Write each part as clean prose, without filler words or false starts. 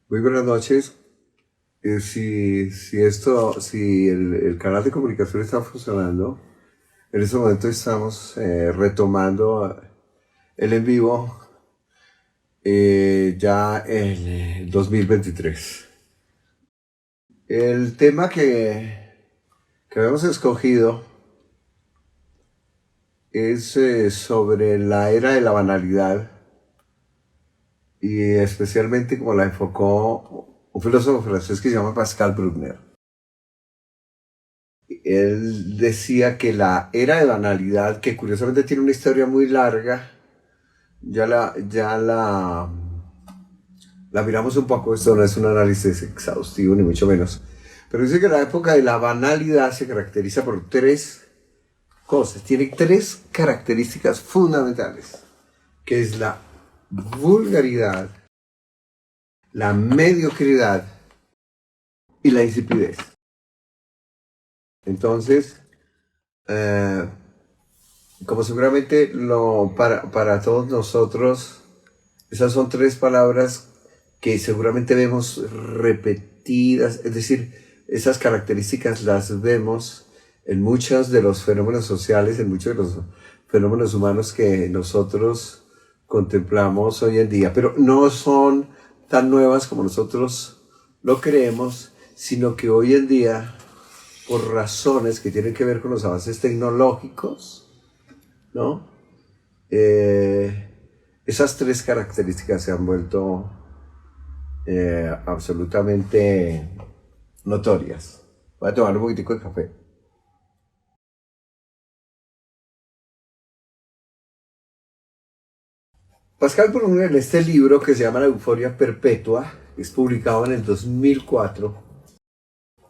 Muy buenas noches. Si el canal de comunicación está funcionando, en este momento estamos retomando el en vivo ya en 2023. El tema que habíamos escogido es sobre la era de la banalidad y especialmente como la enfocó un filósofo francés que se llama Pascal Bruckner. Él decía que la era de banalidad, que curiosamente tiene una historia muy larga, ya la miramos un poco. Esto no es un análisis exhaustivo ni mucho menos, pero dice que la época de la banalidad se caracteriza por tres cosas, tiene tres características fundamentales, que es la vulgaridad, la mediocridad y la insipidez. Entonces, eh, como seguramente para todos nosotros, esas son tres palabras que seguramente vemos repetidas, es decir, esas características las vemos en muchos de los fenómenos sociales, en muchos de los fenómenos humanos que nosotros contemplamos hoy en día, pero no son tan nuevas como nosotros lo creemos, sino que hoy en día, por razones que tienen que ver con los avances tecnológicos, ¿no? Esas tres características se han vuelto absolutamente notorias. Voy a tomar un poquitico de café. Pascal Bruckner, en este libro que se llama La Euforia Perpetua, es publicado en el 2004,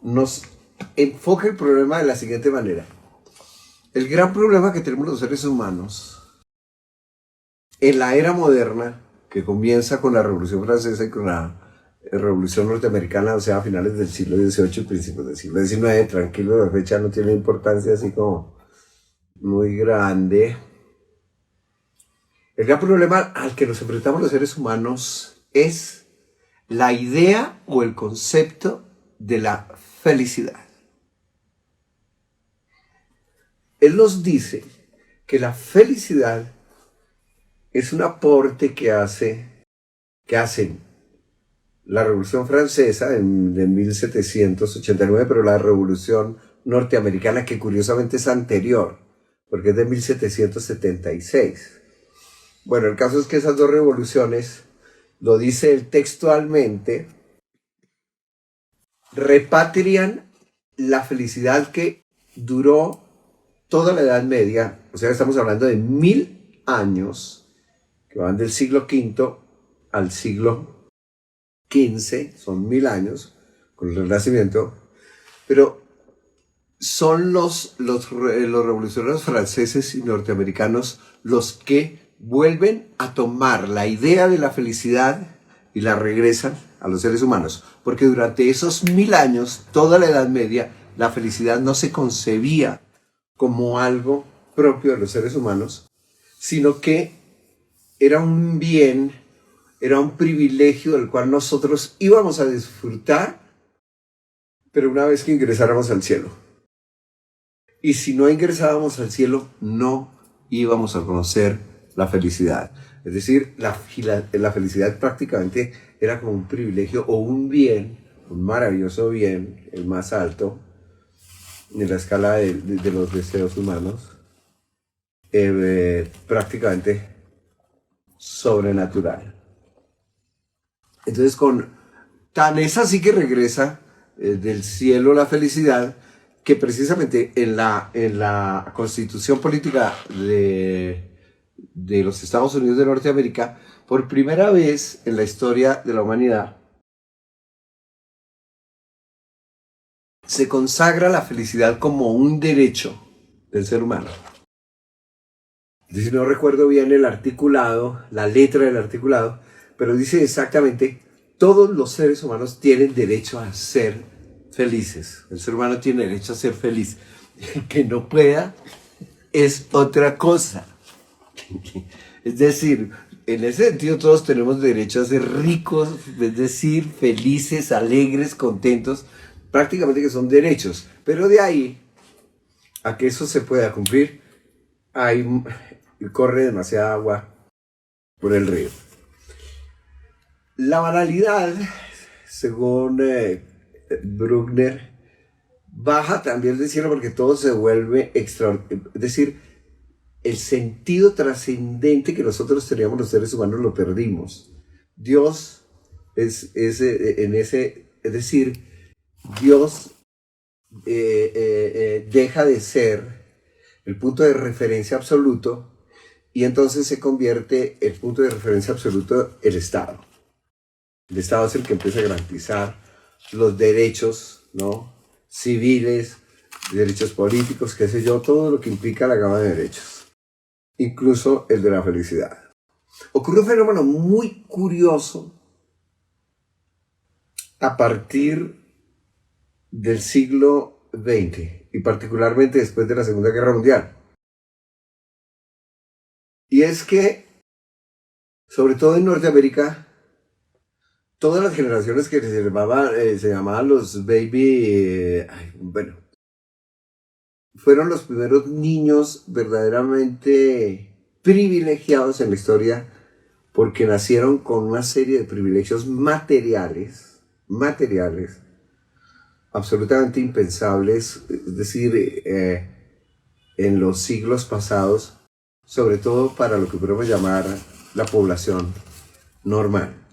nos enfoca el problema de la siguiente manera. El gran problema que tenemos los seres humanos en la era moderna, que comienza con la Revolución Francesa y con la Revolución Norteamericana, o sea, a finales del siglo XVIII y principios del siglo XIX, tranquilo, la fecha no tiene importancia así como muy grande. El gran problema al que nos enfrentamos los seres humanos es la idea o el concepto de la felicidad. Él nos dice que la felicidad es un aporte que hacen la Revolución Francesa de 1789, pero la Revolución Norteamericana, que curiosamente es anterior, porque es de 1776. Bueno, el caso es que esas dos revoluciones, lo dice él textualmente, repatrian la felicidad que duró toda la Edad Media, o sea, estamos hablando de 1000 años, que van del siglo V al siglo XV, son 1000 años, con el Renacimiento, pero son los revolucionarios franceses y norteamericanos los que vuelven a tomar la idea de la felicidad y la regresan a los seres humanos, porque durante esos 1000 años, toda la Edad Media, la felicidad no se concebía como algo propio de los seres humanos, sino que era un bien, era un privilegio del cual nosotros íbamos a disfrutar, pero una vez que ingresáramos al cielo. Y si no ingresábamos al cielo, no íbamos a conocer la felicidad. Es decir, la felicidad prácticamente era como un privilegio o un bien, un maravilloso bien, el más alto en la escala de los deseos humanos, prácticamente sobrenatural. Entonces, tan es así que regresa del cielo la felicidad, que precisamente en la constitución política de los Estados Unidos de Norteamérica, por primera vez en la historia de la humanidad, se consagra la felicidad como un derecho del ser humano. Si no recuerdo bien el articulado, la letra del articulado, pero dice exactamente: todos los seres humanos tienen derecho a ser felices. El ser humano tiene derecho a ser feliz. Que no pueda es otra cosa. Es decir, en ese sentido todos tenemos derecho a ser ricos, es decir, felices, alegres, contentos, prácticamente que son derechos, pero de ahí a que eso se pueda cumplir, corre demasiada agua por el río. La banalidad, según Bruckner, baja también del cielo porque todo se vuelve extraordinario. Es decir, el sentido trascendente que nosotros teníamos los seres humanos lo perdimos. Dios es decir, Dios deja de ser el punto de referencia absoluto y entonces se convierte el punto de referencia absoluto el Estado. El Estado es el que empieza a garantizar los derechos, ¿no?, civiles, derechos políticos, qué sé yo, todo lo que implica la gama de derechos, incluso el de la felicidad. Ocurre un fenómeno muy curioso a partir del siglo XX y particularmente después de la Segunda Guerra Mundial. Y es que, sobre todo en Norteamérica, todas las generaciones que se llamaban los baby, fueron los primeros niños verdaderamente privilegiados en la historia porque nacieron con una serie de privilegios materiales, absolutamente impensables, es decir, en los siglos pasados, sobre todo para lo que podemos llamar la población normal.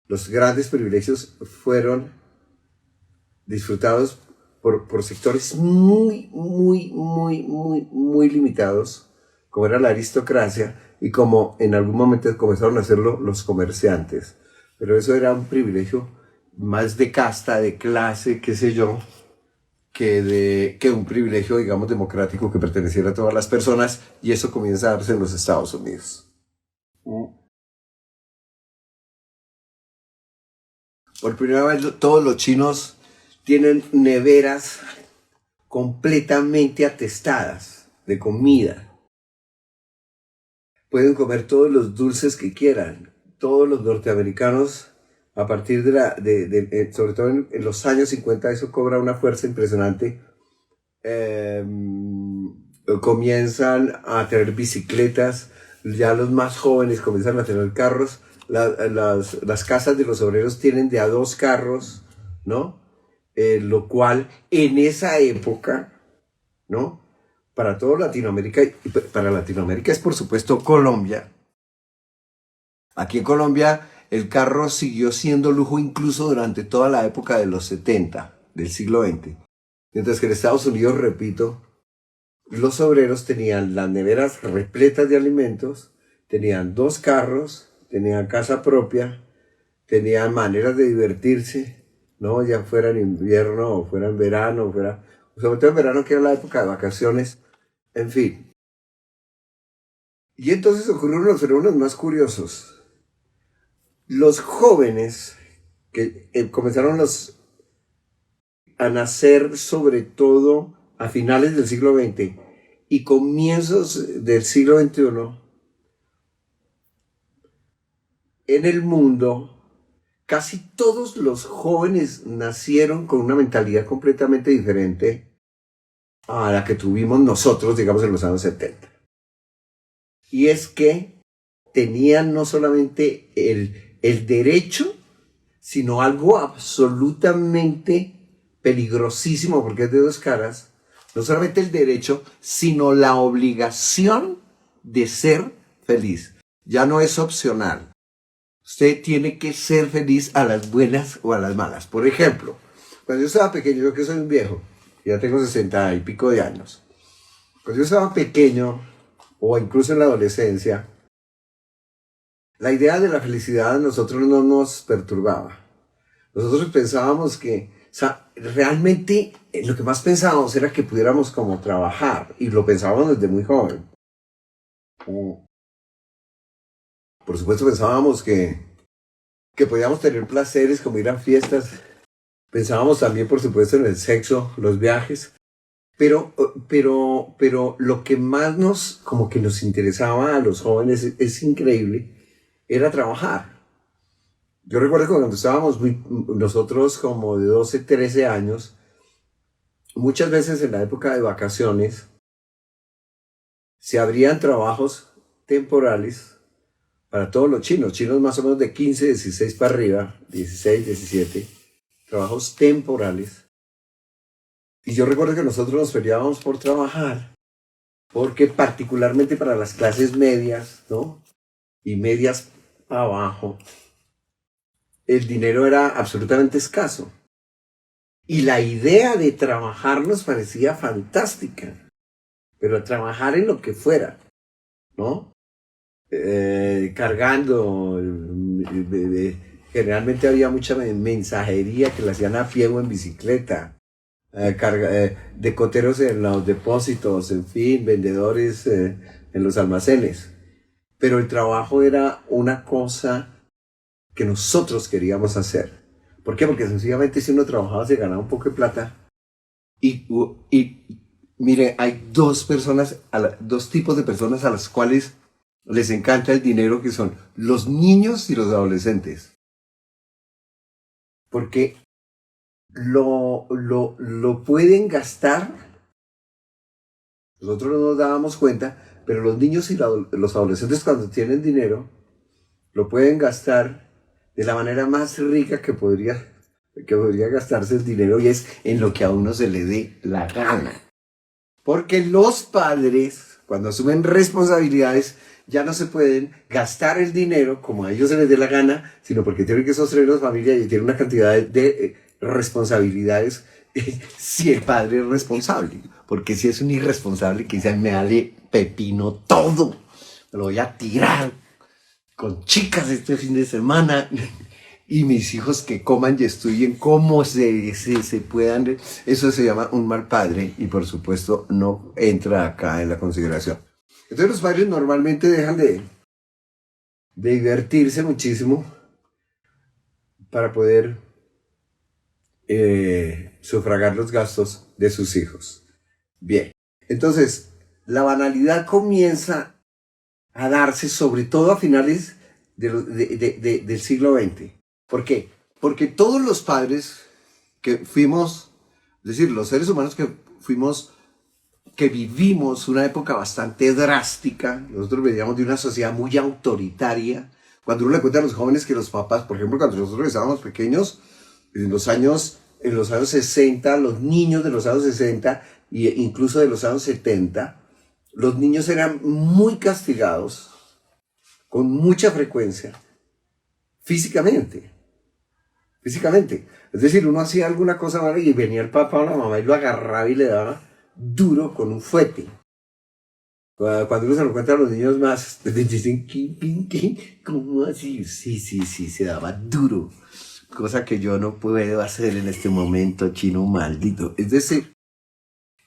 Los grandes privilegios fueron disfrutados por sectores muy limitados, como era la aristocracia, y como en algún momento comenzaron a hacerlo los comerciantes. Pero eso era un privilegio más de casta, de clase, qué sé yo, que un privilegio, digamos, democrático que perteneciera a todas las personas, y eso comienza a darse en los Estados Unidos. Por primera vez todos los chinos tienen neveras completamente atestadas de comida. Pueden comer todos los dulces que quieran. Todos los norteamericanos, a partir sobre todo en los años 50, eso cobra una fuerza impresionante. Comienzan a tener bicicletas, ya los más jóvenes comienzan a tener carros. Las casas de los obreros tienen de a 2 carros, ¿no? Lo cual en esa época, ¿no?, para toda Latinoamérica, y para Latinoamérica es por supuesto Colombia. Aquí en Colombia el carro siguió siendo lujo incluso durante toda la época de los 70, del siglo XX. Mientras que en Estados Unidos, repito, los obreros tenían las neveras repletas de alimentos, tenían 2 carros, tenían casa propia, tenían maneras de divertirse, ¿no?, ya fuera en invierno o fuera en verano, sobre todo en verano, que era la época de vacaciones, en fin. Y entonces ocurrieron los fenómenos más curiosos. Los jóvenes que comenzaron a nacer sobre todo a finales del siglo XX y comienzos del siglo XXI, en el mundo, casi todos los jóvenes nacieron con una mentalidad completamente diferente a la que tuvimos nosotros, digamos, en los años 70. Y es que tenían no solamente el derecho, sino algo absolutamente peligrosísimo, porque es de 2 caras, no solamente el derecho, sino la obligación de ser feliz. Ya no es opcional. Usted tiene que ser feliz a las buenas o a las malas. Por ejemplo, cuando yo estaba pequeño, yo que soy un viejo, ya tengo 60 y pico de años. Cuando yo estaba pequeño, o incluso en la adolescencia, la idea de la felicidad a nosotros no nos perturbaba. Nosotros pensábamos que, realmente lo que más pensábamos era que pudiéramos como trabajar, y lo pensábamos desde muy joven. Por supuesto pensábamos que podíamos tener placeres como ir a fiestas. Pensábamos también, por supuesto, en el sexo, los viajes. Pero lo que más nos interesaba a los jóvenes es increíble. era trabajar. Yo recuerdo que cuando estábamos nosotros como de 12, 13 años, muchas veces en la época de vacaciones se abrían trabajos temporales para todos los chinos más o menos de 15, 16 para arriba, 16, 17, trabajos temporales. Y yo recuerdo que nosotros nos peleábamos por trabajar, porque particularmente para las clases medias, ¿no? Y medias abajo, el dinero era absolutamente escaso. Y la idea de trabajar nos parecía fantástica, pero trabajar en lo que fuera, ¿no? Cargando, generalmente había mucha mensajería que la hacían a pie o en bicicleta, de coteros en los depósitos, en fin, vendedores en los almacenes. Pero el trabajo era una cosa que nosotros queríamos hacer. ¿Por qué? Porque sencillamente si uno trabajaba se ganaba un poco de plata. Y mire, hay dos tipos de personas a las cuales les encanta el dinero, que son los niños y los adolescentes. Porque lo pueden gastar, nosotros no nos dábamos cuenta, pero los niños y los adolescentes cuando tienen dinero, lo pueden gastar de la manera más rica que podría gastarse el dinero, y es en lo que a uno se le dé la gana. Porque los padres, cuando asumen responsabilidades, ya no se pueden gastar el dinero como a ellos se les dé la gana, sino porque tienen que sostener la familia y tienen una cantidad de responsabilidades si el padre es responsable. Porque si es un irresponsable que dice, me vale pepino todo, me lo voy a tirar con chicas este fin de semana y mis hijos que coman y estudien como se puedan. Eso se llama un mal padre y por supuesto no entra acá en la consideración. Entonces los padres normalmente dejan de divertirse muchísimo para poder sufragar los gastos de sus hijos. Bien, entonces la banalidad comienza a darse sobre todo a finales del siglo XX. ¿Por qué? Porque todos los padres que fuimos, es decir, los seres humanos que vivimos una época bastante drástica, nosotros veníamos de una sociedad muy autoritaria. Cuando uno le cuenta a los jóvenes que los papás, por ejemplo, cuando nosotros estábamos pequeños, en los años 60, los niños de los años 60 e incluso de los años 70, los niños eran muy castigados con mucha frecuencia físicamente. Es decir, uno hacía alguna cosa mala y venía el papá o la mamá y lo agarraba y le daba duro con un fuete. Cuando uno se lo cuenta a los niños más, dicen, ¿cómo así? Sí, se daba duro. Cosa que yo no puedo hacer en este momento, chino maldito. Es decir,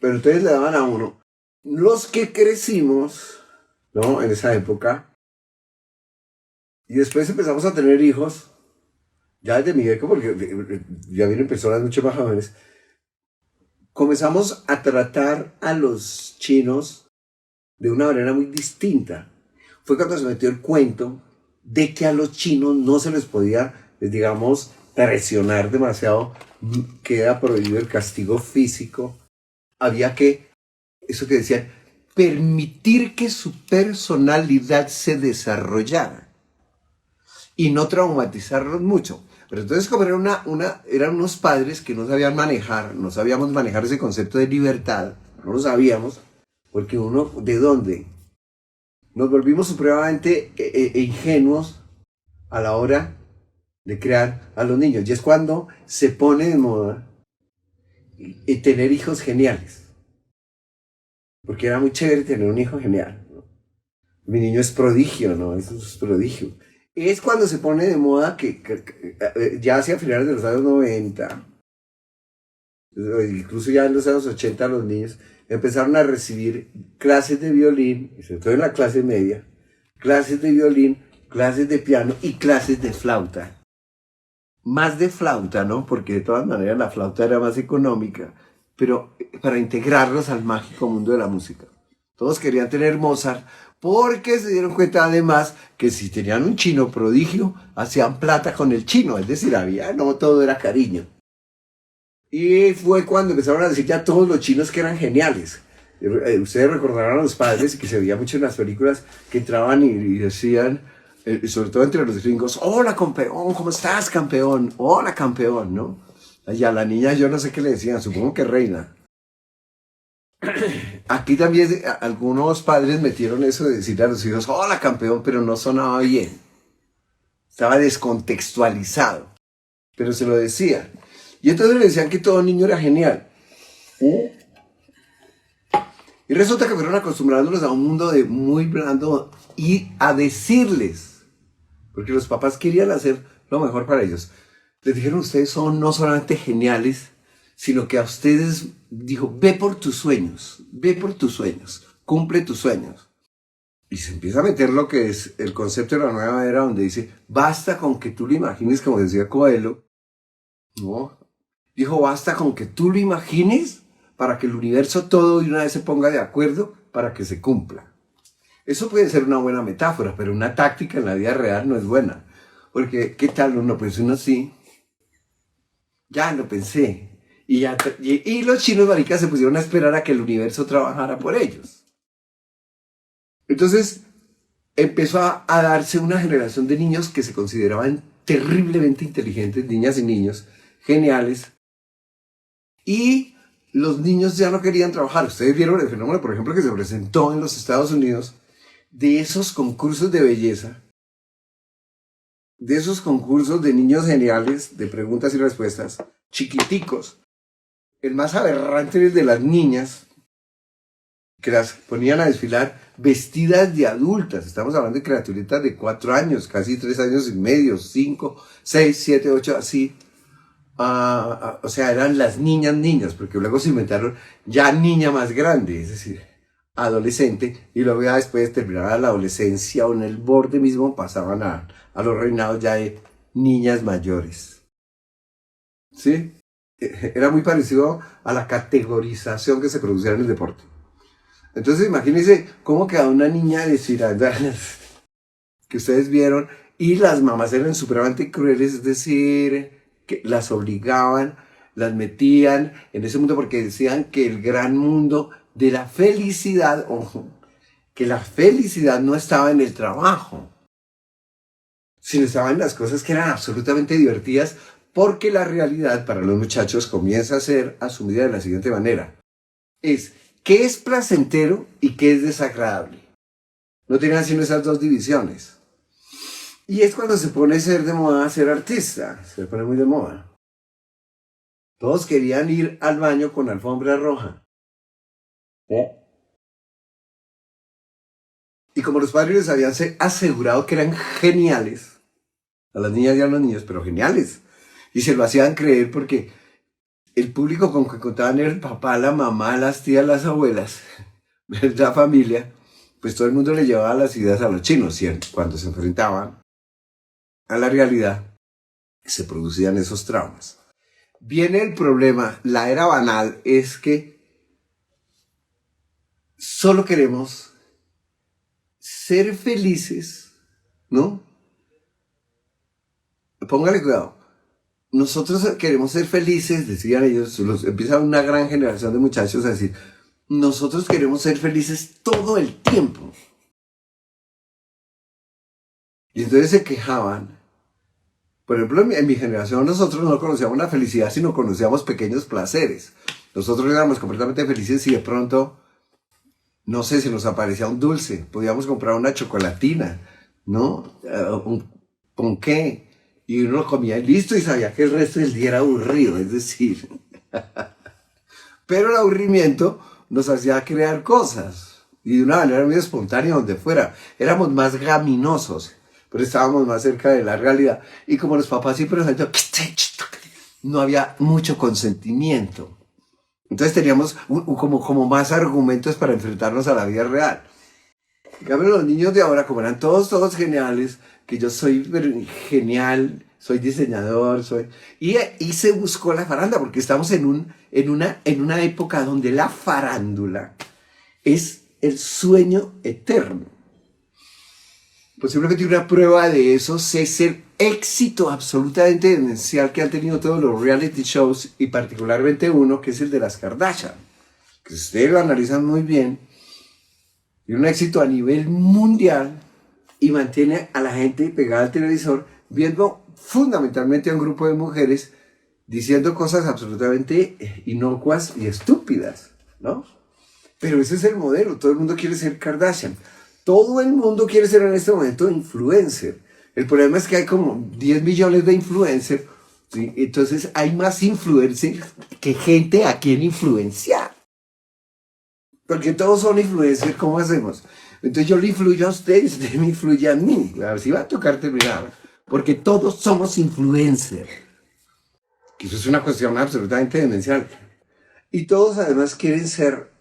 pero entonces le daban a uno. Los que crecimos, ¿no? En esa época, y después empezamos a tener hijos, ya desde mi época, porque ya vienen personas mucho más jóvenes, comenzamos a tratar a los chinos de una manera muy distinta. Fue cuando se metió el cuento de que a los chinos no se les podía, digamos, presionar demasiado, queda prohibido el castigo físico. Había que, eso que decían, permitir que su personalidad se desarrollara y no traumatizarlos mucho. Pero entonces, como eran unos padres que no sabían manejar, no sabíamos manejar ese concepto de libertad, no lo sabíamos, porque uno, ¿de dónde? Nos volvimos supremamente ingenuos a la hora de crear a los niños. Y es cuando se pone de moda tener hijos geniales. Porque era muy chévere tener un hijo genial, ¿no? Mi niño es prodigio, ¿no? Eso es prodigio. Es cuando se pone de moda que ya hacia finales de los años 90, incluso ya en los años 80, los niños empezaron a recibir clases de violín, sobre todo en la clase media, clases de violín, clases de piano y clases de flauta. Más de flauta, ¿no? Porque de todas maneras la flauta era más económica, pero para integrarlos al mágico mundo de la música. Todos querían tener Mozart porque se dieron cuenta además que si tenían un chino prodigio, hacían plata con el chino, es decir, no todo era cariño. Y fue cuando empezaron a decir ya todos los chinos que eran geniales. Ustedes recordarán a los padres que se veía mucho en las películas que entraban y decían, sobre todo entre los gringos, hola campeón, ¿cómo estás campeón? Hola campeón, ¿no? Y a la niña yo no sé qué le decían, supongo que reina. Aquí también algunos padres metieron eso de decir a los hijos, hola campeón, pero no sonaba bien. Estaba descontextualizado, pero se lo decían. Y entonces le decían que todo niño era genial. Y resulta que fueron acostumbrándolos a un mundo de muy blando y a decirles, porque los papás querían hacer lo mejor para ellos. Les dijeron, ustedes son no solamente geniales, sino que a ustedes, dijo, ve por tus sueños, cumple tus sueños. Y se empieza a meter lo que es el concepto de la nueva era, donde dice, basta con que tú lo imagines, como decía Coelho, ¿no? Dijo, basta con que tú lo imagines para que el universo todo de una vez se ponga de acuerdo para que se cumpla. Eso puede ser una buena metáfora, pero una táctica en la vida real no es buena. Porque, ¿qué tal uno? Pues uno sí, ya lo pensé. Y los chinos maricas se pusieron a esperar a que el universo trabajara por ellos. Entonces empezó a darse una generación de niños que se consideraban terriblemente inteligentes, niñas y niños, geniales. Y los niños ya no querían trabajar. Ustedes vieron el fenómeno, por ejemplo, que se presentó en los Estados Unidos de esos concursos de belleza, de esos concursos de niños geniales, de preguntas y respuestas, chiquiticos. El más aberrante es el de las niñas, que las ponían a desfilar vestidas de adultas. Estamos hablando de criaturitas de 4 años, casi 3 años y medio, 5, 6, 7, 8, así. O sea, eran las niñas, porque luego se inventaron ya niña más grande, es decir, adolescente, y luego ya después terminaba la adolescencia o en el borde mismo pasaban a los reinados ya de niñas mayores. ¿Sí? Era muy parecido a la categorización que se producía en el deporte. Entonces imagínense cómo quedaba una niña de ciudadanas que ustedes vieron, y las mamás eran supremamente crueles, es decir, que las obligaban, las metían en ese mundo porque decían que el gran mundo de la felicidad, ojo, que la felicidad no estaba en el trabajo, sino estaba en las cosas que eran absolutamente divertidas, porque la realidad para los muchachos comienza a ser asumida de la siguiente manera. Es qué es placentero y qué es desagradable. No tenían sino esas dos divisiones. Y es cuando se pone a ser de moda ser artista, se pone muy de moda. Todos querían ir al baño con alfombra roja. Y como los padres les habían asegurado que eran geniales, a las niñas y a los niños, pero geniales, y se lo hacían creer porque el público con que contaban era el papá, la mamá, las tías, las abuelas, la familia, pues todo el mundo le llevaba las ideas a los chinos, ¿cierto? Cuando se enfrentaban a la realidad, se producían esos traumas. Viene el problema, la era banal es que solo queremos ser felices, ¿no? Póngale cuidado. Nosotros queremos ser felices, decían ellos, empieza una gran generación de muchachos a decir, nosotros queremos ser felices todo el tiempo. Y entonces se quejaban. Por ejemplo, en mi generación nosotros no conocíamos la felicidad, sino conocíamos pequeños placeres. Nosotros éramos completamente felices si de pronto, no sé, se nos aparecía un dulce, podíamos comprar una chocolatina, ¿no? Un ponqué, y uno lo comía y listo, y sabía que el resto del día era aburrido, es decir. Pero el aburrimiento nos hacía crear cosas, y de una manera muy espontánea, donde fuera. Éramos más gaminosos, pero estábamos más cerca de la realidad. Y como los papás siempre nos decían, no había mucho consentimiento. Entonces teníamos como más argumentos para enfrentarnos a la vida real. En cambio, los niños de ahora, como eran todos geniales, que yo soy genial, soy diseñador, y se buscó la farándula, porque estamos en una época donde la farándula es el sueño eterno. Posiblemente una prueba de eso es el éxito absolutamente demencial que han tenido todos los reality shows y particularmente uno que es el de las Kardashian, que si ustedes lo analizan muy bien, tiene un éxito a nivel mundial y mantiene a la gente pegada al televisor viendo fundamentalmente a un grupo de mujeres diciendo cosas absolutamente inocuas y estúpidas, ¿no? Pero ese es el modelo, todo el mundo quiere ser Kardashian. Todo el mundo quiere ser en este momento influencer. El problema es que hay como 10 millones de influencers, ¿sí? Entonces hay más influencers que gente a quien influenciar. Porque todos son influencers, ¿cómo hacemos? Entonces yo le influyo a ustedes, usted me influye a mí. Así va a tocar terminar. Porque todos somos influencers. Que eso es una cuestión absolutamente demencial. Y todos además quieren ser,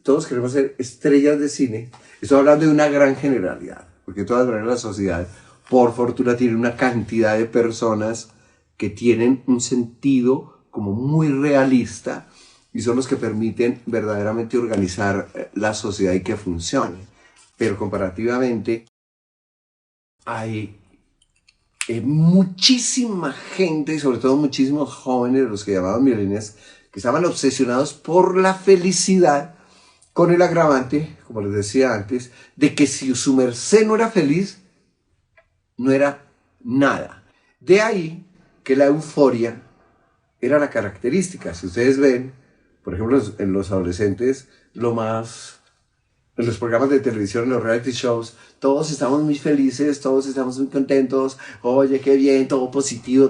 todos queremos ser estrellas de cine. Estoy hablando de una gran generalidad, porque de todas maneras la sociedad, por fortuna, tiene una cantidad de personas que tienen un sentido como muy realista y son los que permiten verdaderamente organizar la sociedad y que funcione. Pero comparativamente hay muchísima gente, y sobre todo muchísimos jóvenes, los que llamaban millennials, que estaban obsesionados por la felicidad, con el agravante, como les decía antes, de que si su merced no era feliz, no era nada. De ahí que la euforia era la característica. Si ustedes ven, por ejemplo, en los adolescentes, en los programas de televisión, en los reality shows, todos estamos muy felices, todos estamos muy contentos, oye, qué bien, todo positivo,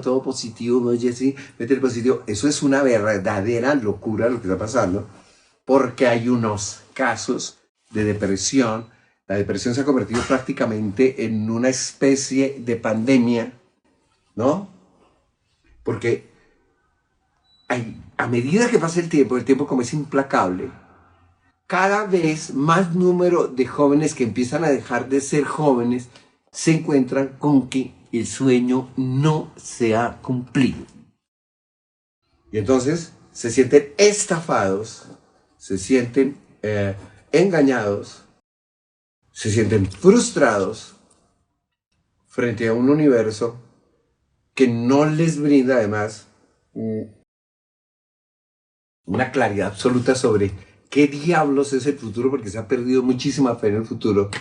oye, sí, mete el positivo. Eso es una verdadera locura lo que está pasando, porque hay unos casos de depresión. La depresión se ha convertido prácticamente en una especie de pandemia, ¿no? Porque a medida que pasa el tiempo como es implacable, cada vez más número de jóvenes que empiezan a dejar de ser jóvenes se encuentran con que el sueño no se ha cumplido. Y entonces se sienten estafados, se sienten engañados, se sienten frustrados frente a un universo que no les brinda además una claridad absoluta sobre qué diablos es el futuro, porque se ha perdido muchísima fe en el futuro.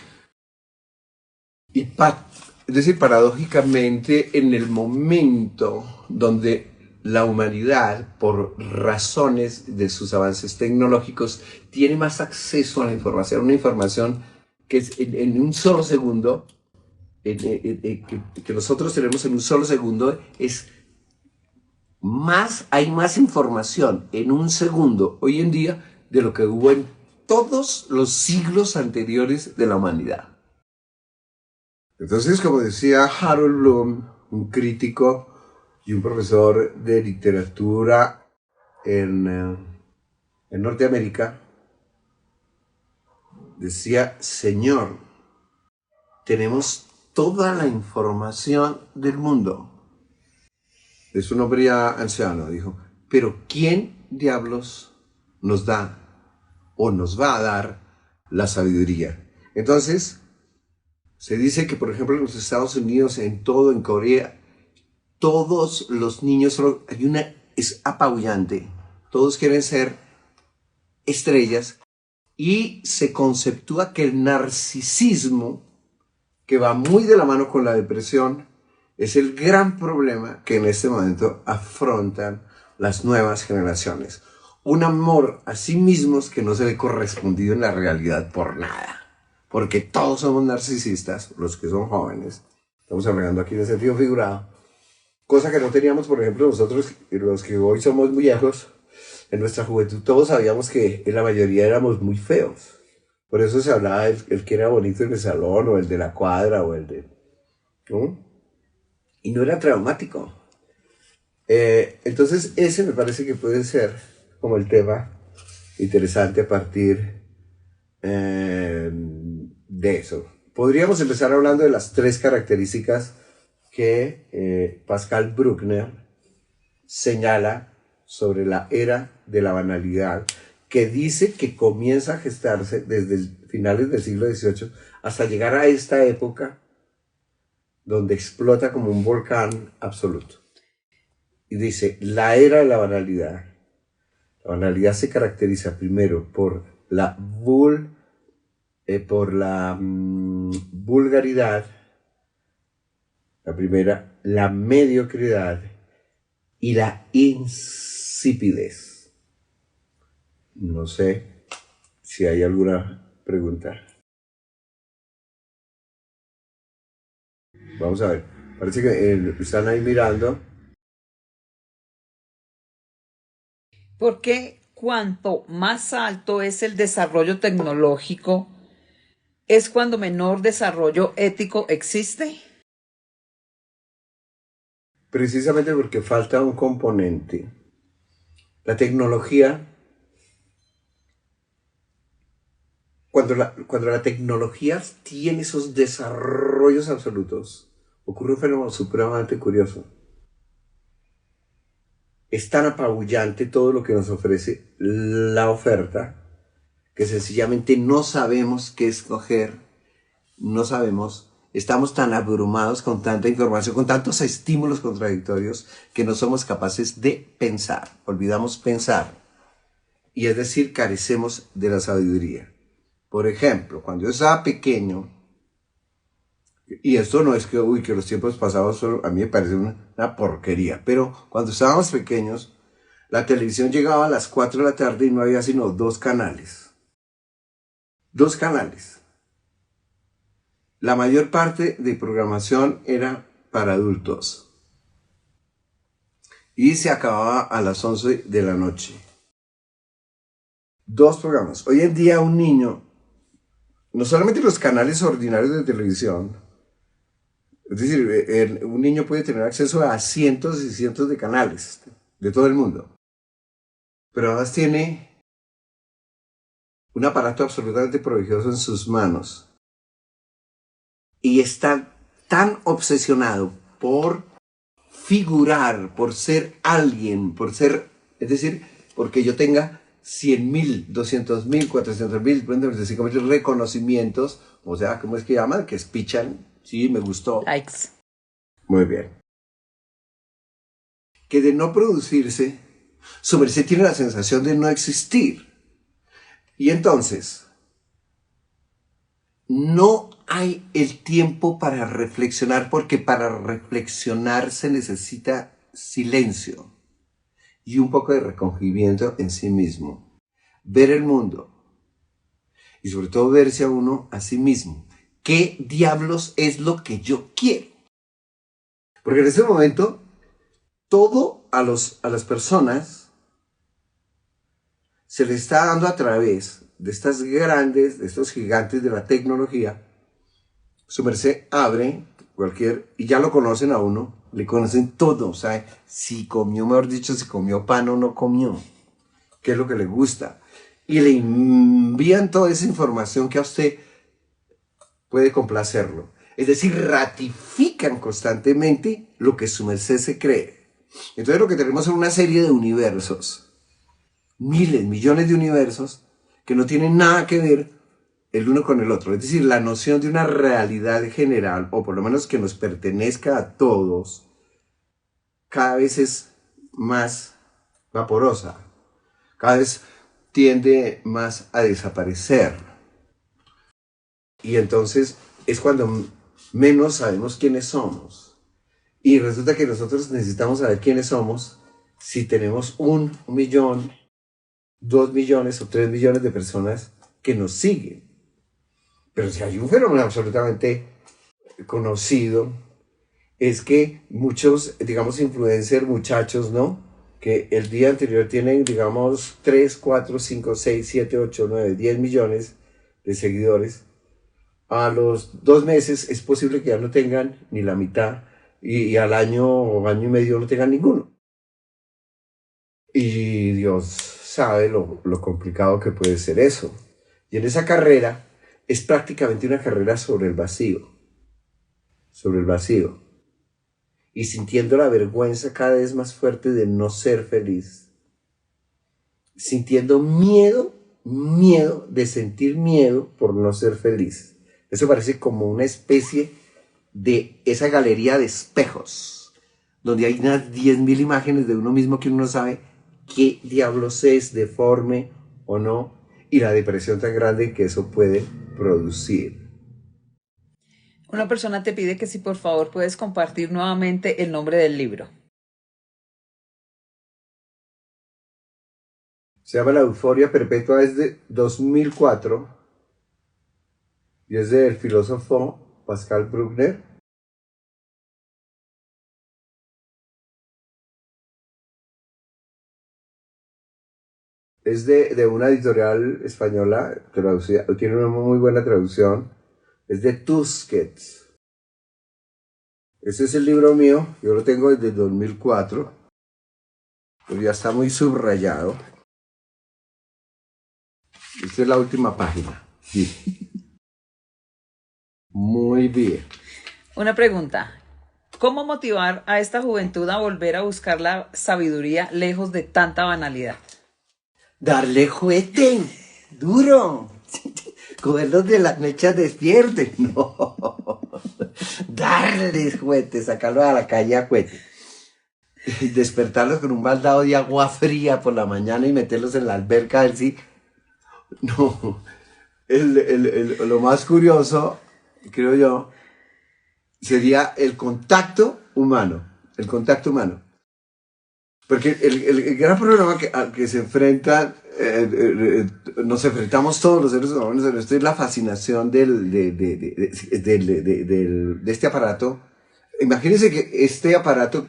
Y es decir, paradójicamente, en el momento donde la humanidad, por razones de sus avances tecnológicos, tiene más acceso a la información, una información que es en un solo segundo, que nosotros tenemos en un solo segundo, hay más información en un segundo hoy en día de lo que hubo en todos los siglos anteriores de la humanidad. Entonces, como decía Harold Bloom, un crítico y un profesor de literatura en Norteamérica, decía: Señor, tenemos toda la información del mundo. Es un hombre ya anciano, dijo, pero ¿quién diablos nos da o nos va a dar la sabiduría? Entonces, se dice que, por ejemplo, en los Estados Unidos, en Corea, todos los niños, es apabullante, todos quieren ser estrellas y se conceptúa que el narcisismo, que va muy de la mano con la depresión, es el gran problema que en este momento afrontan las nuevas generaciones. Un amor a sí mismos que no se ve correspondido en la realidad por nada. Porque todos somos narcisistas, los que son jóvenes. Estamos hablando aquí de sentido figurado. Cosa que no teníamos, por ejemplo, nosotros, los que hoy somos muy viejos, en nuestra juventud todos sabíamos que en la mayoría éramos muy feos. Por eso se hablaba el que era bonito en el salón, o el de la cuadra, o el de... ¿no? Y no era traumático. Entonces ese me parece que puede ser como el tema interesante a partir de eso. Podríamos empezar hablando de las 3 características que Pascal Bruckner señala sobre la era de la banalidad, que dice que comienza a gestarse desde finales del siglo XVIII hasta llegar a esta época donde explota como un volcán absoluto. Y dice, la era de la banalidad. La banalidad se caracteriza primero por la vulgaridad, la primera, la mediocridad y la insipidez. No sé si hay alguna pregunta. Vamos a ver. Parece que están ahí mirando. ¿Por qué cuanto más alto es el desarrollo tecnológico, es cuando menor desarrollo ético existe? Precisamente porque falta un componente. La tecnología, cuando la tecnología tiene esos desarrollos absolutos, ocurre un fenómeno supremamente curioso. Es tan apabullante todo lo que nos ofrece la oferta que sencillamente no sabemos qué escoger, no sabemos, estamos tan abrumados con tanta información, con tantos estímulos contradictorios que no somos capaces de pensar, olvidamos pensar, y es decir, carecemos de la sabiduría. Por ejemplo, cuando yo estaba pequeño, y esto no es que, que los tiempos pasados a mí me parece una porquería, pero cuando estábamos pequeños, la televisión llegaba a las 4 de la tarde y no había sino dos canales. Dos canales. La mayor parte de programación era para adultos. Y se acababa a las 11 de la noche. Dos programas. Hoy en día un niño, no solamente los canales ordinarios de televisión, es decir, un niño puede tener acceso a cientos y cientos de canales de todo el mundo. Pero además tiene un aparato absolutamente prodigioso en sus manos. Y está tan obsesionado por figurar, por ser alguien, por ser, es decir, porque yo tenga 100.000, 200.000, 400.000, reconocimientos, o sea, ¿cómo es que llaman? Que espichan, sí, me gustó. Likes. Muy bien. Que de no producirse, su merced tiene la sensación de no existir. Y entonces, no hay el tiempo para reflexionar, porque para reflexionar se necesita silencio y un poco de recogimiento en sí mismo. Ver el mundo y sobre todo verse a uno a sí mismo. ¿Qué diablos es lo que yo quiero? Porque en ese momento todo a las personas se les está dando a través de estas grandes, de estos gigantes de la tecnología. Su merced abre cualquier, y ya lo conocen a uno, le conocen todo, o sea, si comió, mejor dicho, si comió pan o no comió, qué es lo que le gusta. Y le envían toda esa información que a usted puede complacerlo. Es decir, ratifican constantemente lo que su merced se cree. Entonces lo que tenemos es una serie de universos, miles, millones de universos, que no tienen nada que ver el uno con el otro. Es decir, la noción de una realidad general, o por lo menos que nos pertenezca a todos, cada vez es más vaporosa, cada vez tiende más a desaparecer. Y entonces es cuando menos sabemos quiénes somos. Y resulta que nosotros necesitamos saber quiénes somos si tenemos 1.000.000, 2.000.000 o 3.000.000 de personas que nos siguen. Pero si hay un fenómeno absolutamente conocido, es que muchos, digamos, influencers, muchachos, ¿no? Que el día anterior tienen, digamos, 3, 4, 5, 6, 7, 8, 9, 10 millones de seguidores. A los 2 meses es posible que ya no tengan ni la mitad y al año o año y medio no tengan ninguno. Y Dios sabe lo complicado que puede ser eso. Y en esa carrera es prácticamente una carrera sobre el vacío. Sobre el vacío. Y sintiendo la vergüenza cada vez más fuerte de no ser feliz. Sintiendo miedo de sentir miedo por no ser feliz. Eso parece como una especie de esa galería de espejos, donde hay unas 10.000 imágenes de uno mismo que uno no sabe qué diablos es, deforme o no, y la depresión tan grande que eso puede producir. Una persona te pide que si por favor puedes compartir nuevamente el nombre del libro. Se llama La Euforia Perpetua, es de 2004 y es del filósofo Pascal Bruckner. Es de una editorial española, traducida, tiene una muy buena traducción. Es de Tusquets. Ese es el libro mío, yo lo tengo desde 2004, pero ya está muy subrayado. Esta es la última página. Sí. Muy bien. Una pregunta. ¿Cómo motivar a esta juventud a volver a buscar la sabiduría lejos de tanta banalidad? Darle juguete, duro. Cogerlos de las mechas despierten. No. Darles juguete, sacarlos a la calle a juguete. Despertarlos con un baldado de agua fría por la mañana y meterlos en la alberca del sí. No. Lo más curioso, creo yo, sería el contacto humano. El contacto humano. Porque el gran problema al que se enfrentan, nos enfrentamos todos los seres humanos en esto, es la fascinación de este aparato. Imagínense que este aparato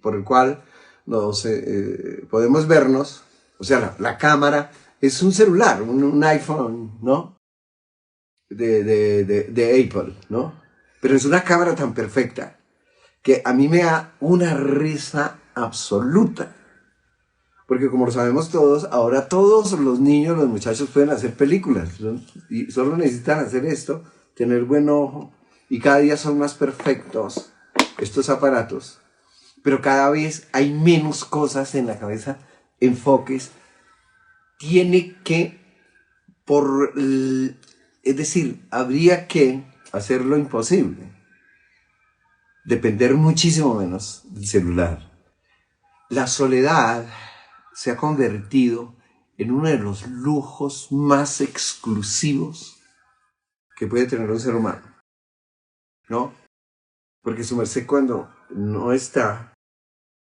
por el cual podemos vernos, o sea, la cámara, es un celular, un iPhone, ¿no? De Apple, ¿no? Pero es una cámara tan perfecta que a mí me da una risa absoluta. Porque como lo sabemos todos, ahora todos los niños, los muchachos pueden hacer películas, ¿no? Y solo necesitan hacer esto, tener buen ojo, y cada día son más perfectos estos aparatos. Pero cada vez hay menos cosas en la cabeza, enfoques. Tiene que, es decir, habría que hacer lo imposible. Depender muchísimo menos del celular. La soledad se ha convertido en uno de los lujos más exclusivos que puede tener un ser humano, ¿no? Porque su merced cuando no está...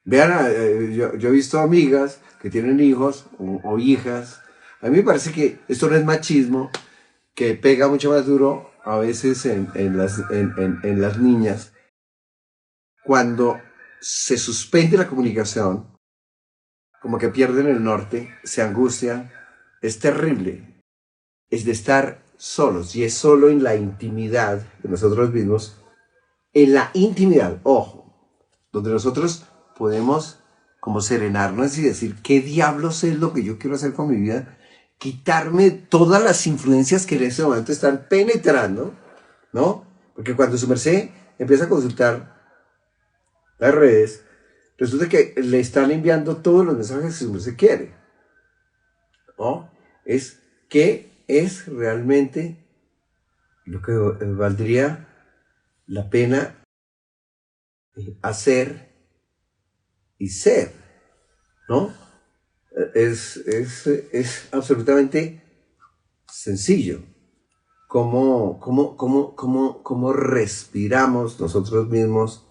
Vean, yo he visto amigas que tienen hijos o hijas. A mí me parece que esto no es machismo, que pega mucho más duro a veces en las niñas. Cuando se suspende la comunicación, como que pierden el norte, se angustian, es terrible. Es de estar solos, y es solo en la intimidad de nosotros mismos, en la intimidad, ojo, donde nosotros podemos como serenarnos y decir, ¿qué diablos es lo que yo quiero hacer con mi vida? Quitarme todas las influencias que en ese momento están penetrando, ¿no? Porque cuando su merced empieza a consultar las redes, resulta que le están enviando todos los mensajes que su merced quiere, ¿no? Es qué es realmente lo que valdría la pena hacer y ser, ¿no? Es absolutamente sencillo. Cómo respiramos nosotros mismos,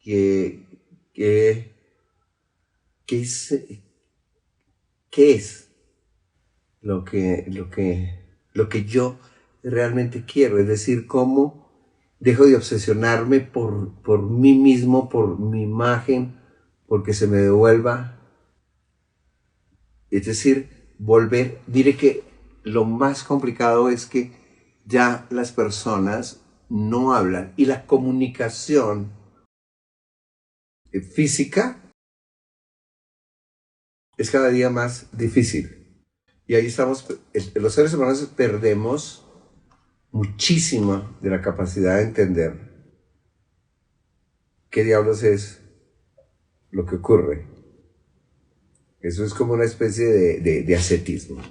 qué es lo que yo realmente quiero, es decir, cómo dejo de obsesionarme por mí mismo, por mi imagen, porque se me devuelva. Es decir, diré que lo más complicado es que ya las personas no hablan y la comunicación física es cada día más difícil. Y ahí estamos, los seres humanos perdemos muchísima de la capacidad de entender qué diablos es lo que ocurre. Eso es como una especie de ascetismo.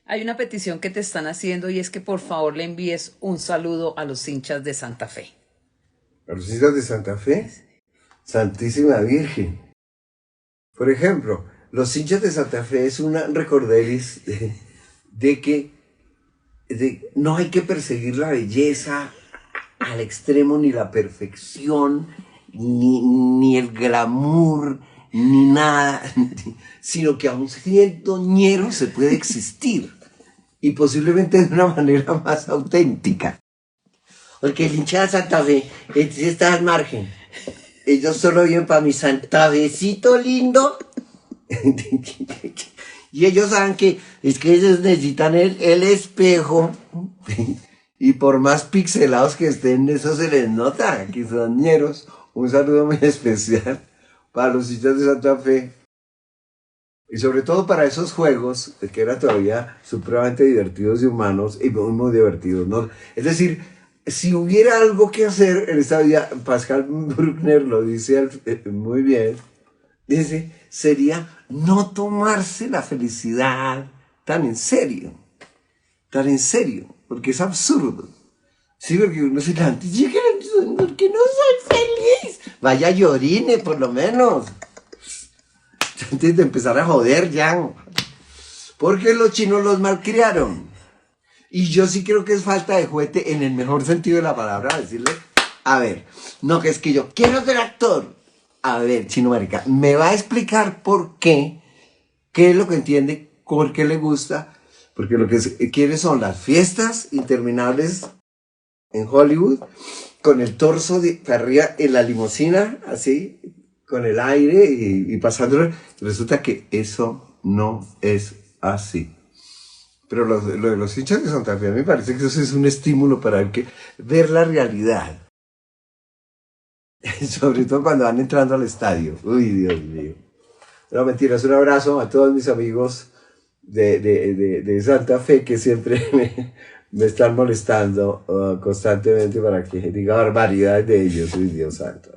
Hay una petición que te están haciendo y es que por favor le envíes un saludo a los hinchas de Santa Fe. A los hinchas de Santa Fe, Santísima Virgen. Por ejemplo, los hinchas de Santa Fe es una recorderis de que no hay que perseguir la belleza al extremo, ni la perfección, ni el glamour, ni nada, sino que aún siendo ñero se puede existir, y posiblemente de una manera más auténtica. Porque el hincha de Santa Fe está al margen. Ellos solo viven para mi Santa Fecito lindo. Y ellos saben que es que ellos necesitan el espejo. Y por más pixelados que estén, eso se les nota, que son ñeros. Un saludo muy especial para los hinchas de Santa Fe. Y sobre todo para esos juegos, que eran todavía supremamente divertidos y humanos, y muy, muy divertidos, ¿no? Es decir, si hubiera algo que hacer en esta vida, Pascal Bruckner lo dice muy bien, dice, sería no tomarse la felicidad tan en serio, porque es absurdo. Sí, porque uno se levanta y porque no soy feliz. Vaya llorine, por lo menos. Antes de empezar a joder ya. Porque los chinos los malcriaron. Y yo sí creo que es falta de juguete en el mejor sentido de la palabra, decirle, a ver, no, que es que yo quiero ser actor. A ver, chino marica, me va a explicar por qué es lo que entiende, por qué le gusta, porque lo que quiere son las fiestas interminables en Hollywood, con el torso de arriba en la limusina, así, con el aire y pasándolo. Resulta que eso no es así. Pero lo de los hinchas de Santa Fe, me parece que eso es un estímulo para ver la realidad. Sobre todo cuando van entrando al estadio. Uy, Dios mío. No, mentiras, un abrazo a todos mis amigos de Santa Fe que siempre me están molestando constantemente para que diga barbaridades de ellos. Uy, Dios santo.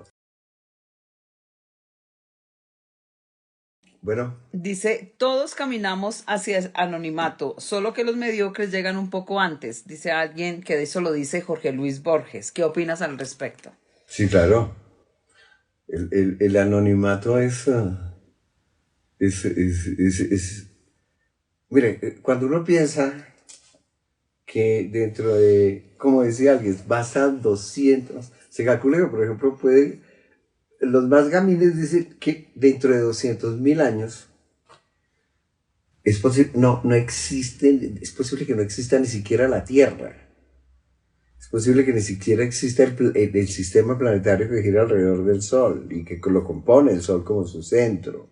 Bueno. Dice, todos caminamos hacia el anonimato, solo que los mediocres llegan un poco antes. Dice alguien que eso lo dice Jorge Luis Borges. ¿Qué opinas al respecto? Sí, claro. El anonimato es mire, cuando uno piensa que dentro de, como decía alguien, pasan 200, se calcula que, por ejemplo, los más gamines dicen que dentro de 200.000 años es posible, no existen, es posible que no exista ni siquiera la Tierra. Es posible que ni siquiera exista el sistema planetario que gira alrededor del Sol y que lo compone el Sol como su centro,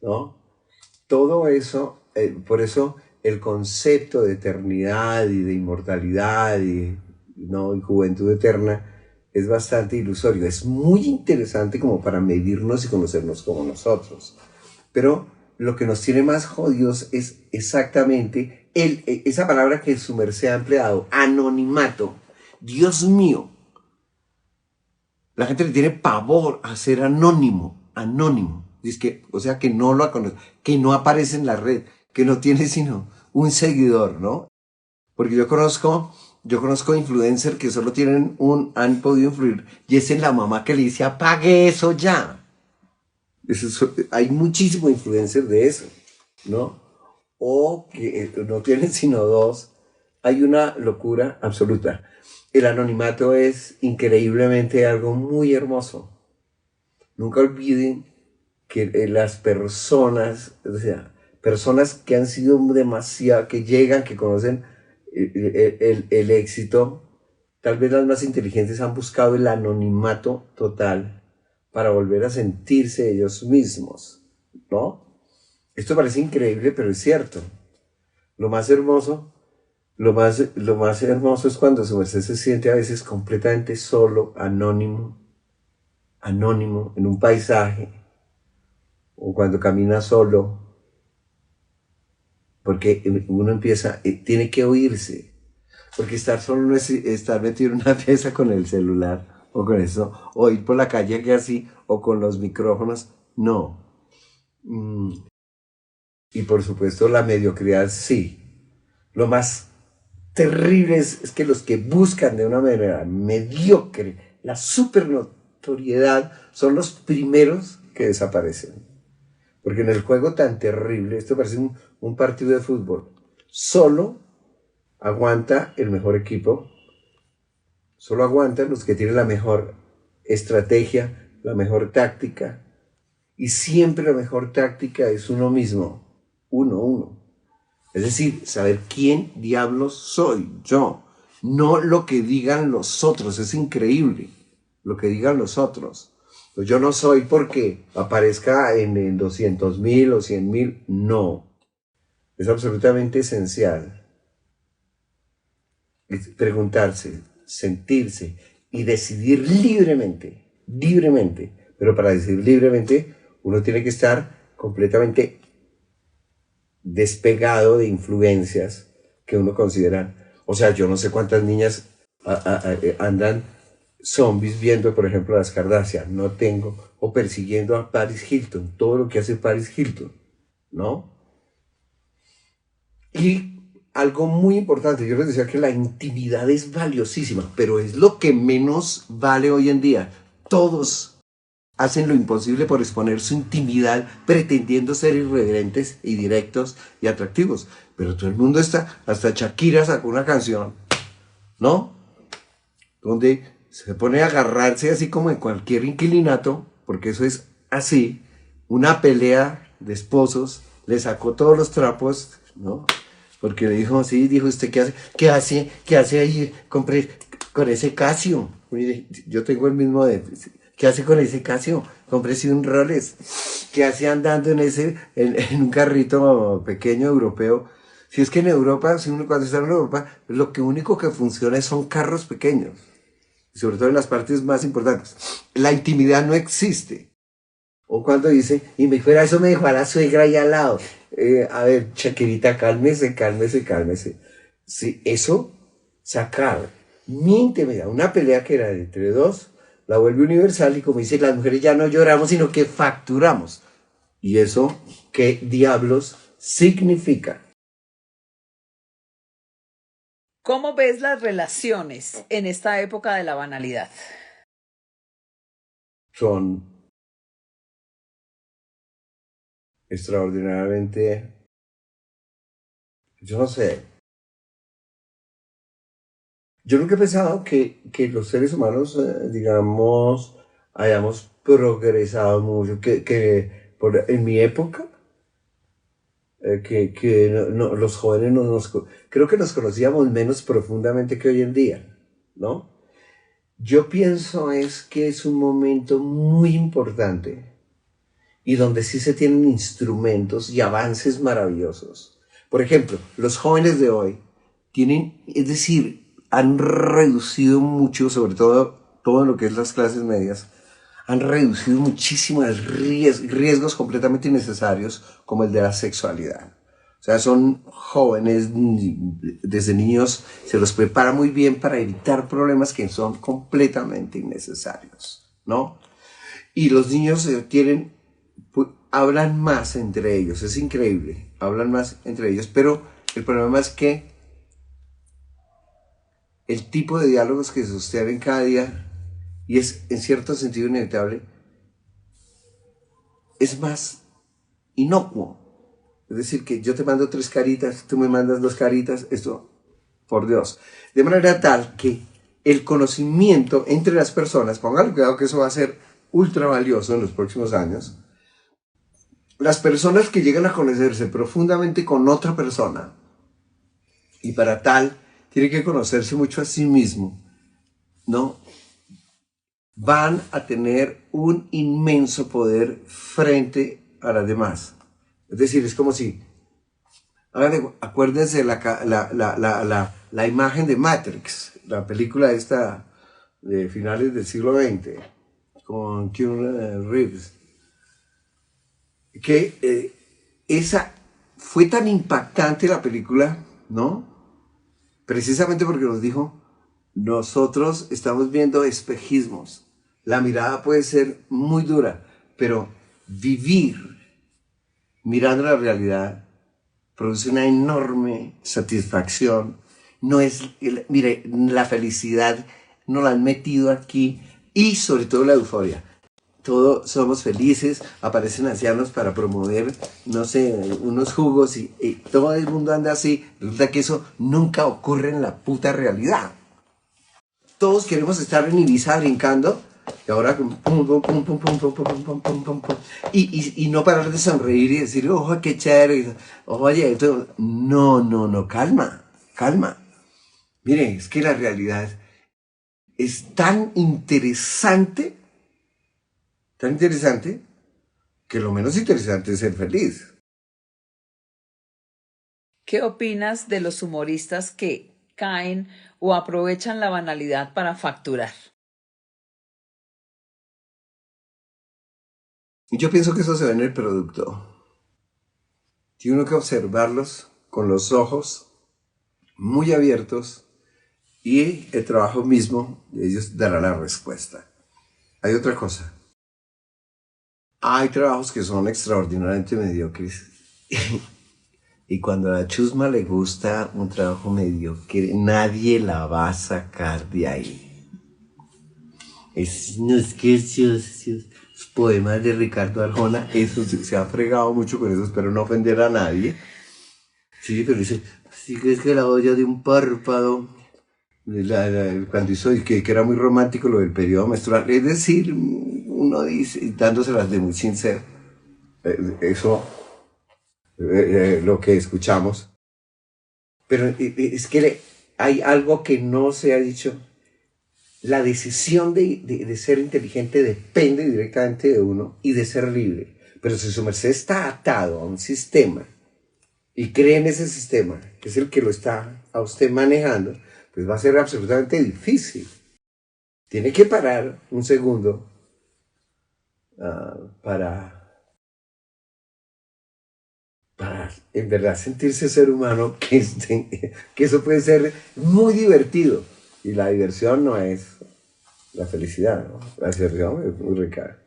¿no? Todo eso, por eso el concepto de eternidad y de inmortalidad y juventud eterna es bastante ilusorio. Es muy interesante como para medirnos y conocernos como nosotros. Pero lo que nos tiene más jodidos es exactamente esa palabra que su merced ha empleado, anonimato. Dios mío. La gente le tiene pavor a ser anónimo. Dice que, o sea, que no lo conoce, que no aparece en la red, que no tiene sino un seguidor, ¿no? Porque yo conozco influencers que solo han podido influir, y es en la mamá que le dice, apague eso ya. Hay muchísimos influencers de eso, ¿no? O que no tienen sino dos. Hay una locura absoluta. El anonimato es increíblemente algo muy hermoso. Nunca olviden que las personas, o sea, personas que han sido demasiado, que llegan, que conocen el éxito, tal vez las más inteligentes han buscado el anonimato total para volver a sentirse ellos mismos, ¿no? Esto parece increíble, pero es cierto. Lo más hermoso es cuando su merced se siente a veces completamente solo, anónimo, en un paisaje, o cuando camina solo, porque uno empieza, tiene que oírse, porque estar solo no es estar metido en una pieza con el celular, o con eso, o ir por la calle que así, o con los micrófonos, no. Y por supuesto la mediocridad sí. Lo más terrible es que los que buscan de una manera mediocre la supernotoriedad, son los primeros que desaparecen. Porque en el juego tan terrible, esto parece un partido de fútbol, solo aguanta el mejor equipo, solo aguantan los que tienen la mejor estrategia, la mejor táctica, y siempre la mejor táctica es uno mismo, uno. Es decir, saber quién diablos soy yo, no lo que digan los otros. Es increíble lo que digan los otros. Pues yo no soy porque aparezca en 200.000 o 100.000, no. Es absolutamente esencial preguntarse, sentirse y decidir libremente. Pero para decidir libremente uno tiene que estar completamente despegado de influencias que uno considera. O sea, yo no sé cuántas niñas andan zombies viendo, por ejemplo, las Kardashian, no tengo, o persiguiendo a Paris Hilton, todo lo que hace Paris Hilton, ¿no? Y algo muy importante, yo les decía que la intimidad es valiosísima, pero es lo que menos vale hoy en día. Todos hacen lo imposible por exponer su intimidad, pretendiendo ser irreverentes y directos y atractivos, pero todo el mundo está, hasta Shakira sacó una canción, ¿no? Donde se pone a agarrarse así como en cualquier inquilinato, porque eso es así, una pelea de esposos, le sacó todos los trapos, ¿no? Porque le dijo, sí, dijo, ¿usted qué hace ahí con ese Casio? Mire, yo tengo el mismo ¿qué hace con ese Casio? Cómprese un Rolex. ¿Qué hace andando en un carrito pequeño europeo? Si es que en Europa, cuando está en Europa, lo único que funciona son carros pequeños. Sobre todo en las partes más importantes. La intimidad no existe. O cuando dice, y me fuera eso me dejó a la suegra ahí al lado. A ver, Shakirita, cálmese. Sí, eso, sacar mi intimidad, una pelea que era entre dos, la vuelve universal y como dice, las mujeres ya no lloramos, sino que facturamos. ¿Y eso qué diablos significa? ¿Cómo ves las relaciones en esta época de la banalidad? Son extraordinariamente, yo no sé, yo nunca he pensado que los seres humanos, digamos, hayamos progresado mucho, en mi época, los jóvenes creo que nos conocíamos menos profundamente que hoy en día, ¿no? Yo pienso es que es un momento muy importante y donde sí se tienen instrumentos y avances maravillosos. Por ejemplo, los jóvenes de hoy tienen, es decir, han reducido mucho, sobre todo lo que es las clases medias, han reducido muchísimo riesgos completamente innecesarios como el de la sexualidad. O sea, son jóvenes, desde niños se los prepara muy bien para evitar problemas que son completamente innecesarios, ¿no? Y los niños hablan más entre ellos, es increíble, hablan más entre ellos, pero el problema es que el tipo de diálogos que se sostienen cada día, y es en cierto sentido inevitable, es más inocuo. Es decir, que yo te mando 3 caritas, tú me mandas 2 caritas, esto, por Dios. De manera tal que el conocimiento entre las personas, póngale cuidado que eso va a ser ultra valioso en los próximos años, las personas que llegan a conocerse profundamente con otra persona, y para tal tiene que conocerse mucho a sí mismo, ¿no? Van a tener un inmenso poder frente a las demás. Es decir, es como si, acuérdense la imagen de Matrix, la película esta de finales del siglo XX, con Keanu Reeves, que esa fue tan impactante la película, ¿no? Precisamente porque nos dijo, nosotros estamos viendo espejismos. La mirada puede ser muy dura, pero vivir mirando la realidad produce una enorme satisfacción. No es, mire, la felicidad nos la han metido aquí y sobre todo la euforia. Todos somos felices, aparecen ancianos para promover, no sé, unos jugos y todo el mundo anda así. Resulta que eso nunca ocurre en la puta realidad. Todos queremos estar en Ibiza brincando y ahora pum, pum, pum, pum, pum, pum, pum, pum, pum, pum, pum, pum, y no parar de sonreír y decir, ojo, qué chévere, oye, esto... No, calma. Mire, es que la realidad es tan interesante, que lo menos interesante es ser feliz. ¿Qué opinas de los humoristas que caen o aprovechan la banalidad para facturar? Yo pienso que eso se ve en el producto. Tiene uno que observarlos con los ojos muy abiertos y el trabajo mismo de ellos dará la respuesta. Hay otra cosa. Hay trabajos que son extraordinariamente mediocres. Y cuando a la chusma le gusta un trabajo mediocre, nadie la va a sacar de ahí. No es que esos poemas de Ricardo Arjona, eso se ha fregado mucho con eso, espero no ofender a nadie. Sí, pero dice, sí que es que la olla de un párpado, cuando hizo, que era muy romántico lo del periodo menstrual, es decir, uno dice, dándoselas de muy sincero, eso, lo que escuchamos. Pero es que hay algo que no se ha dicho. La decisión de ser inteligente depende directamente de uno y de ser libre. Pero si su merced está atado a un sistema y cree en ese sistema, que es el que lo está a usted manejando, pues va a ser absolutamente difícil. Tiene que parar un segundo para en verdad sentirse ser humano, que eso puede ser muy divertido. Y la diversión no es la felicidad, ¿no? La diversión es muy rica.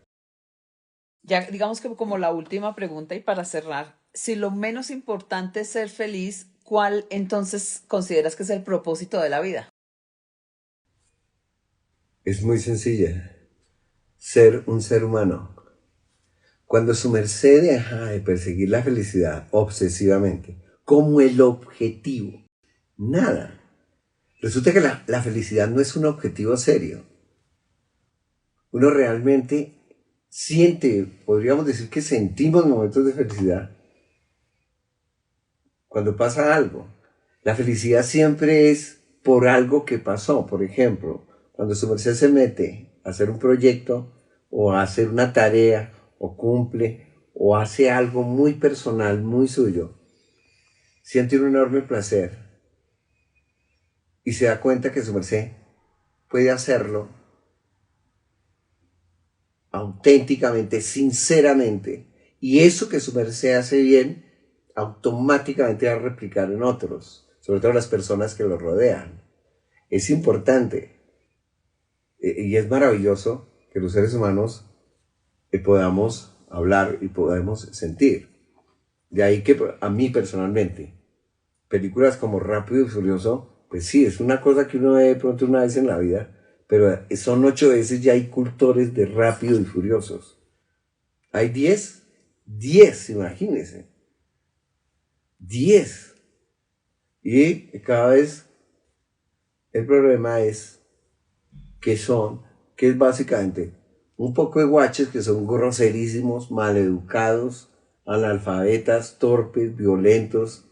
Ya digamos que como la última pregunta y para cerrar, si lo menos importante es ser feliz, ¿cuál entonces consideras que es el propósito de la vida? Es muy sencilla. Ser un ser humano. Cuando su merced deja de perseguir la felicidad obsesivamente, como el objetivo, nada. Resulta que la felicidad no es un objetivo serio. Uno realmente siente, podríamos decir que sentimos momentos de felicidad cuando pasa algo. La felicidad siempre es por algo que pasó. Por ejemplo, cuando su merced se mete a hacer un proyecto o a hacer una tarea o cumple o hace algo muy personal, muy suyo, siente un enorme placer y se da cuenta que su merced puede hacerlo auténticamente, sinceramente, y eso que su merced hace bien, automáticamente va a replicar en otros, sobre todo las personas que lo rodean. Es importante y es maravilloso que los seres humanos podamos hablar y podamos sentir. De ahí que a mí personalmente, películas como Rápido y Furioso, pues sí, es una cosa que uno ve de pronto una vez en la vida, pero son 8 veces ya hay cultores de Rápido y Furiosos. Hay 10, imagínense. 10. Y cada vez el problema es que es básicamente un poco de guaches que son groserísimos, maleducados, analfabetas, torpes, violentos,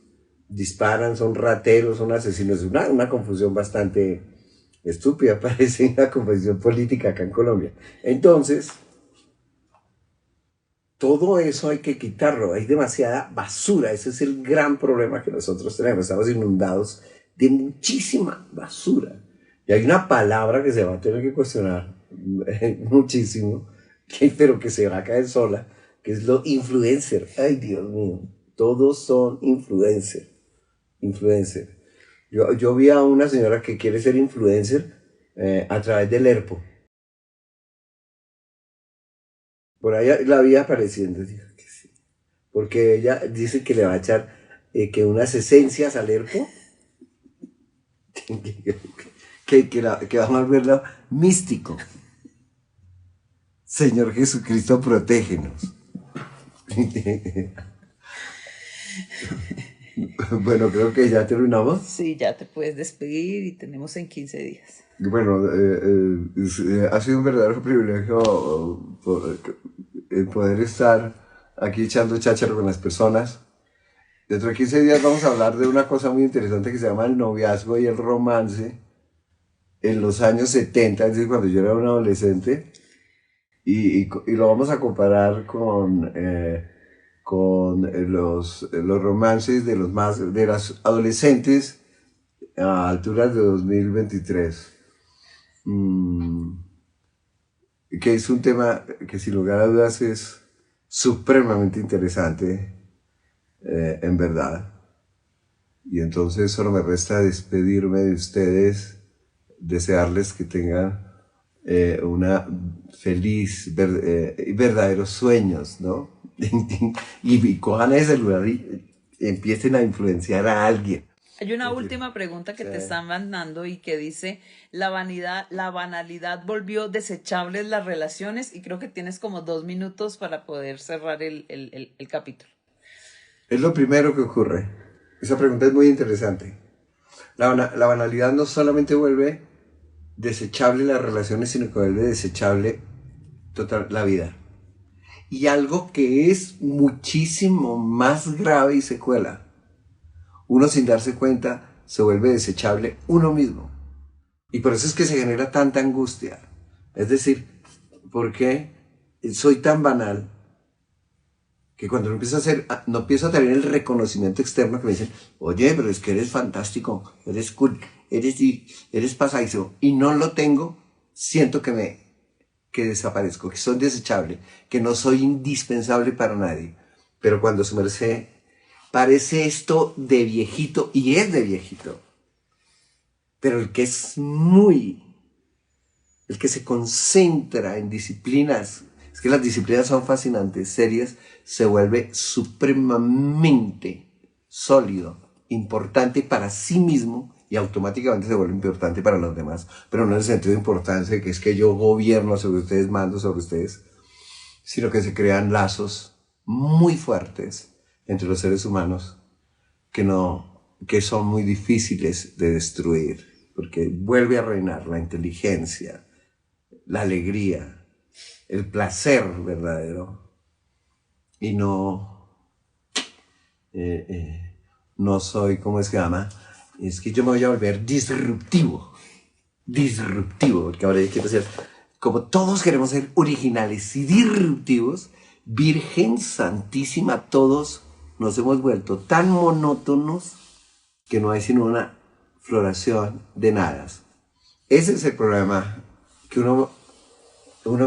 disparan, son rateros, son asesinos. Una confusión bastante estúpida, parece una confusión política acá en Colombia. Entonces, todo eso hay que quitarlo, hay demasiada basura, ese es el gran problema que nosotros tenemos, estamos inundados de muchísima basura. Y hay una palabra que se va a tener que cuestionar muchísimo, pero que se va a caer sola, que es lo influencer. Ay, Dios mío, todos son influencer. Yo vi a una señora que quiere ser influencer a través del ERPO. Por ahí la vi apareciendo, digo que sí. Porque ella dice que le va a echar que unas esencias al ERPO que va a volverlo místico. Señor Jesucristo, protégenos. Bueno, creo que ya terminamos. Sí, ya te puedes despedir y tenemos en 15 días. Bueno, ha sido un verdadero privilegio el poder estar aquí echando chácharo con las personas. Dentro de 15 días vamos a hablar de una cosa muy interesante que se llama el noviazgo y el romance en los años 70, es decir, cuando yo era un adolescente, y lo vamos a comparar con los romances de las adolescentes a alturas de 2023. Que es un tema que sin lugar a dudas es supremamente interesante, en verdad. Y entonces solo me resta despedirme de ustedes, desearles que tengan una feliz y verdaderos sueños, ¿no? Y cojan ese celular y empiecen a influenciar a alguien. Hay una última pregunta que te están mandando y que dice, la banalidad volvió desechables las relaciones, y creo que tienes como 2 minutos para poder cerrar el capítulo. Es lo primero que ocurre. Esa pregunta es muy interesante. La banalidad no solamente vuelve desechable las relaciones, sino que vuelve desechable total la vida. Y algo que es muchísimo más grave y secuela. Uno sin darse cuenta se vuelve desechable uno mismo. Y por eso es que se genera tanta angustia. Es decir, ¿por qué soy tan banal? Que cuando no empiezo a tener el reconocimiento externo que me dicen, oye, pero es que eres fantástico, eres cool, eres pasadizo, y no lo tengo, siento que desaparezco, que soy desechable, que no soy indispensable para nadie. Pero cuando su merced parece esto de viejito, y es de viejito, pero el que se concentra en disciplinas, es que las disciplinas son fascinantes, serias, se vuelve supremamente sólido, importante para sí mismo, y automáticamente se vuelve importante para los demás, pero no en el sentido de importancia que es que yo gobierno sobre ustedes, mando sobre ustedes, sino que se crean lazos muy fuertes entre los seres humanos que son muy difíciles de destruir, porque vuelve a reinar la inteligencia, la alegría, el placer verdadero, y no soy, ¿cómo es que se llama? Es que yo me voy a volver disruptivo, porque ahora yo quiero ser, como todos queremos ser originales y disruptivos, Virgen Santísima, todos nos hemos vuelto tan monótonos que no hay sino una floración de nadas. Ese es el problema, que uno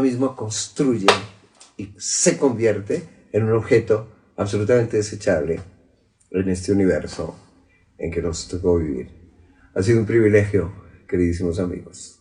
mismo construye y se convierte en un objeto absolutamente desechable en este universo en que nos tocó vivir. Ha sido un privilegio, queridísimos amigos.